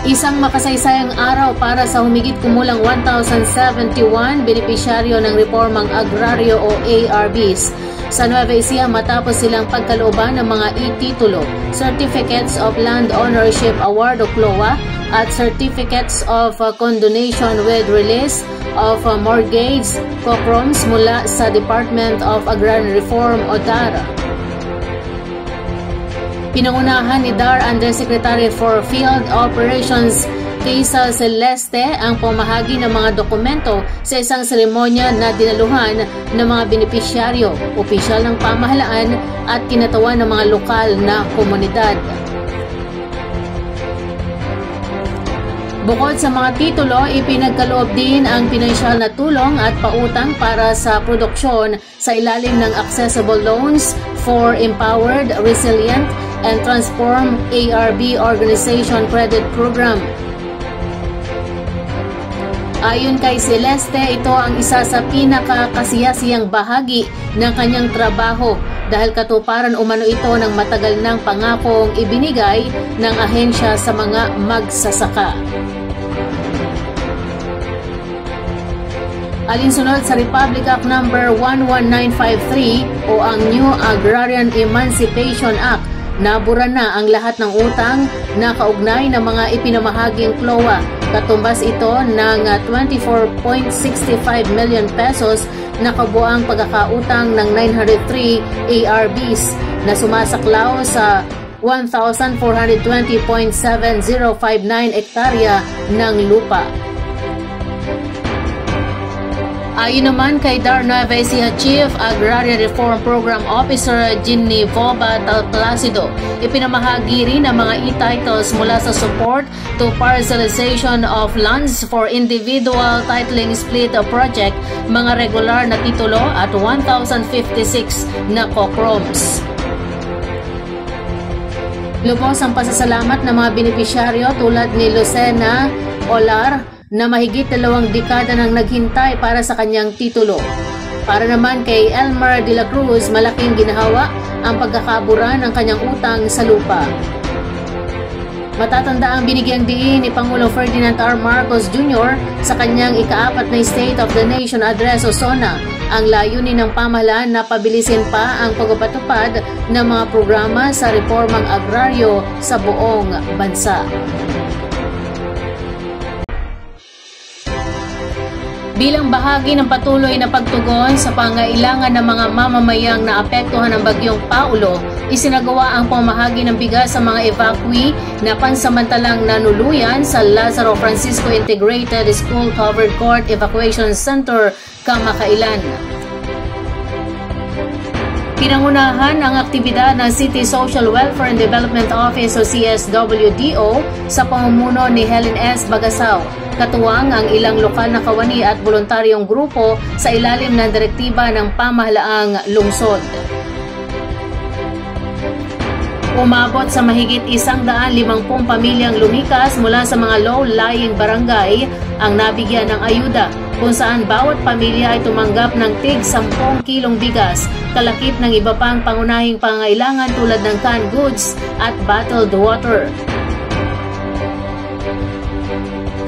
Isang makasaysayang araw para sa humigit kumulang 1,071 benepisyaryo ng Reformang Agraryo o ARBs sa Nueva Ecija matapos silang pagkalooban ng mga e-titulo, Certificates of Land Ownership Award o CLOA at Certificates of Condonation with Release of Mortgage COCROMs mula sa Department of Agrarian Reform o DARA. Pinangunahan ni DAR Undersecretary for Field Operations Kaysa Celeste ang pamahagi ng mga dokumento sa isang seremonya na dinaluhan ng mga benepisyaryo, opisyal ng pamahalaan at kinatawan ng mga lokal na komunidad. Bukod sa mga titulo, ipinagkaloob din ang pinansyal na tulong at pautang para sa produksyon sa ilalim ng Accessible Loans for Empowered, Resilient, and Transform ARB Organization Credit Program. Ayon kay Celeste, ito ang isa sa pinakakasiyasiyang bahagi ng kanyang trabaho dahil katuparan umano ito ng matagal ng pangakong ibinigay ng ahensya sa mga magsasaka. Alinsunod sa Republic Act No. 11953 o ang New Agrarian Emancipation Act, nabura na ang lahat ng utang na kaugnay ng mga ipinamahaging CLOA. Katumbas ito ng 24.65 million pesos na kabuang pagkakautang ng 903 ARBs na sumasaklaw sa 1,420.7059 hektarya ng lupa. Ayon naman kay DAR Nueva Ecija Chief Agrarian Reform Program Officer Ginny Voba Talplacido, ipinamahagi rin ang mga e-titles mula sa Support to Parcelization of Lands for Individual Titling Split Project, mga regular na titulo at 1,056 na COCROMs. Lubos ang pasasalamat ng mga benepisyaryo tulad ni Lucena Olar na mahigit 2 dekada nang naghintay para sa kanyang titulo. Para naman kay Elmer de la Cruz, malaking ginahawa ang pagkakabura ng kanyang utang sa lupa. Matatanda ang binigyang diin ni Pangulong Ferdinand R. Marcos Jr. sa kanyang ika-4 na State of the Nation Address o SONA, ang layunin ng pamahalaan na pabilisin pa ang pagpapatupad ng mga programa sa reformang agraryo sa buong bansa. Bilang bahagi ng patuloy na pagtugon sa pangailangan ng mga mamamayang naapektuhan ng Bagyong Paulo, isinagawa ang pamahagi ng bigas sa mga evacuee na pansamantalang nanuluyan sa Lazaro Francisco Integrated School Covered Court Evacuation Center, Kamakailan. Pinangunahan ang aktibidad ng City Social Welfare and Development Office o CSWDO sa pamumuno ni Helen S. Bagasaw. Katuwang ang ilang lokal na kawani at voluntaryong grupo sa ilalim ng direktiba ng pamahalaang lungsod. Umabot sa mahigit 150 pamilyang lumikas mula sa mga low-lying barangay ang nabigyan ng ayuda, kung saan bawat pamilya ay tumanggap ng tig 10 kilong bigas, kalakip ng iba pang pangunahing pangailangan tulad ng canned goods at bottled water.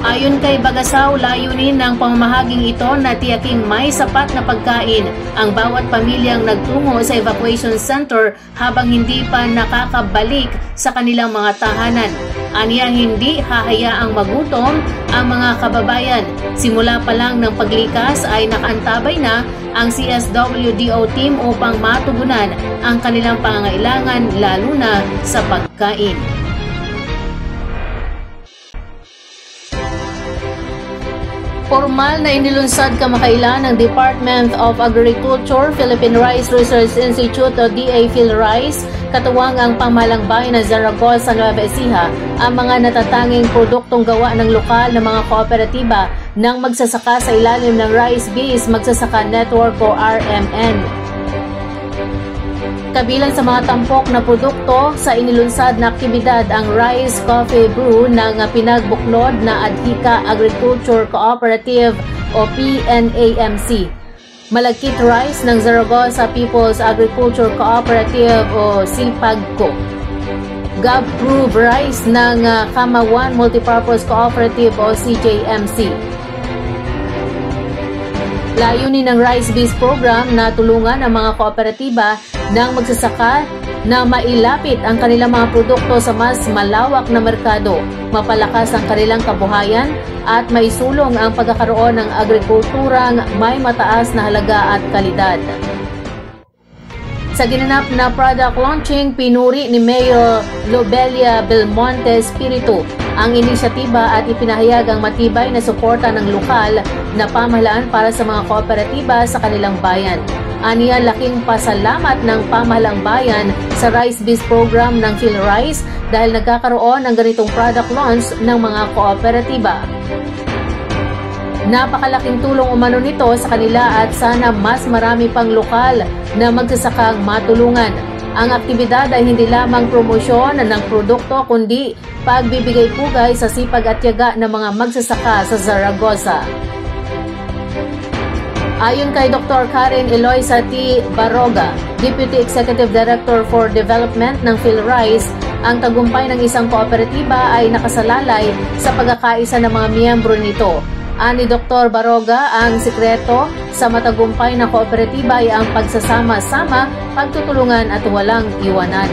Ayon kay Bagasaw, layunin ng pamamahaging ito na tiyaking may sapat na pagkain ang bawat pamilyang nagtungo sa evacuation center habang hindi pa nakakabalik sa kanilang mga tahanan. Aniya hindi hahayaang magutom ang mga kababayan. Simula pa lang ng paglikas ay nakaantabay na ang CSWDO team upang matugunan ang kanilang pangangailangan lalo na sa pagkain. Formal na inilunsad kamakailan ng Department of Agriculture, Philippine Rice Research Institute o DA PhilRice, katuwang ang pamahalang bayan ng Zaragoza, Nueva Ecija, ang mga natatanging produktong gawa ng lokal na mga kooperatiba ng magsasaka sa ilalim ng Rice Base Magsasaka Network o RMN. Kabilang sa mga tampok na produkto sa inilunsad na aktibidad ang Rice Coffee Brew ng pinagbuklod na Adhika Agriculture Cooperative o PNAMC, Malagkit Rice ng Zaragoza People's Agriculture Cooperative o SIPAGCO, GovProve Rice ng Kamawan Multipurpose Cooperative o CJMC. Layunin ng Rice Biz Program na tulungan ang mga kooperatiba ng magsasaka na mailapit ang kanilang mga produkto sa mas malawak na merkado, mapalakas ang kanilang kabuhayan at maisulong ang pagkakaroon ng agrikulturang may mataas na halaga at kalidad. Sa ginanap na product launching, pinuri ni Mayor Lobelia Belmonte Espiritu ang inisyatiba at ipinahayag ang matibay na suporta ng lokal na pamahalaan para sa mga kooperatiba sa kanilang bayan. Aniya, laking pasalamat ng pamahalaang bayan sa Rice Biz Program ng PhilRice dahil nagkakaroon ng ganitong product launch ng mga kooperatiba. Napakalaking tulong umano nito sa kanila at sana mas marami pang lokal na magsasakang matulungan. Ang aktibidad ay hindi lamang promosyon ng produkto kundi pagbibigay pugay sa sipag at tiyaga ng mga magsasaka sa Zaragoza. Ayon kay Dr. Karen Eloisa T. Baroga, Deputy Executive Director for Development ng PhilRice, ang tagumpay ng isang kooperatiba ay nakasalalay sa pagkakaisa ng mga miyembro nito. Ani Dr. Baroga, ang sikreto sa matagumpay na kooperatiba ay ang pagsasama-sama, pagtutulungan at walang iwanan.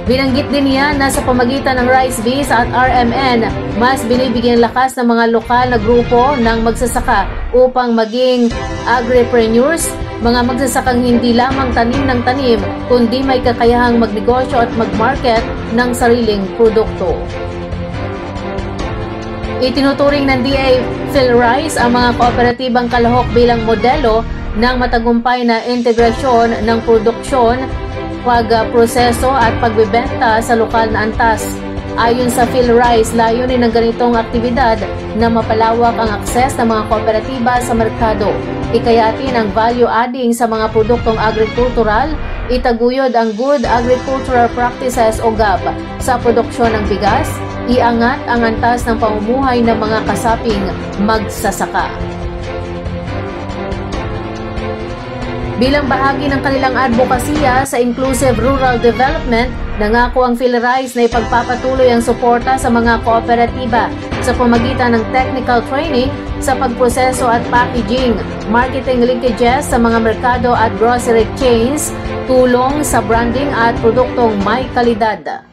Binanggit din niya na sa pamagitan ng Rice Biz at RMN, mas binibigyan lakas ng mga lokal na grupo ng magsasaka upang maging agripreneurs, mga magsasakang hindi lamang tanim ng tanim, kundi may kakayahang magnegosyo at magmarket ng sariling produkto. Itinuturing ng DA PhilRice ang mga kooperatibang kalahok bilang modelo ng matagumpay na integrasyon ng produksyon, pagproseso at pagbebenta sa lokal na antas. Ayon sa PhilRice, layunin ng ganitong aktibidad na mapalawak ang akses ng mga kooperatiba sa merkado, ikayatin ang value adding sa mga produktong agrikultural, itaguyod ang Good Agricultural Practices o GAP sa produksyon ng bigas, iangat ang antas ng pamumuhay ng mga kasaping magsasaka. Bilang bahagi ng kanilang advokasya sa inclusive rural development, nangako ang PhilRice na ipagpapatuloy ang suporta sa mga kooperatiba sa pamagitan ng technical training sa pagproseso at packaging, marketing linkages sa mga merkado at grocery chains, tulong sa branding at produktong may kalidad.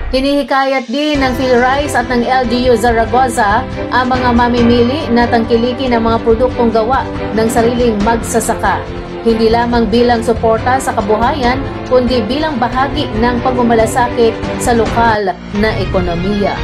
Hinihikayat din ng PhilRice at ng LGU Zaragoza ang mga mamimili na tangkilikin ang mga produktong gawa ng sariling magsasaka. Hindi lamang bilang suporta sa kabuhayan, kundi bilang bahagi ng pagmamalasakit sa lokal na ekonomiya.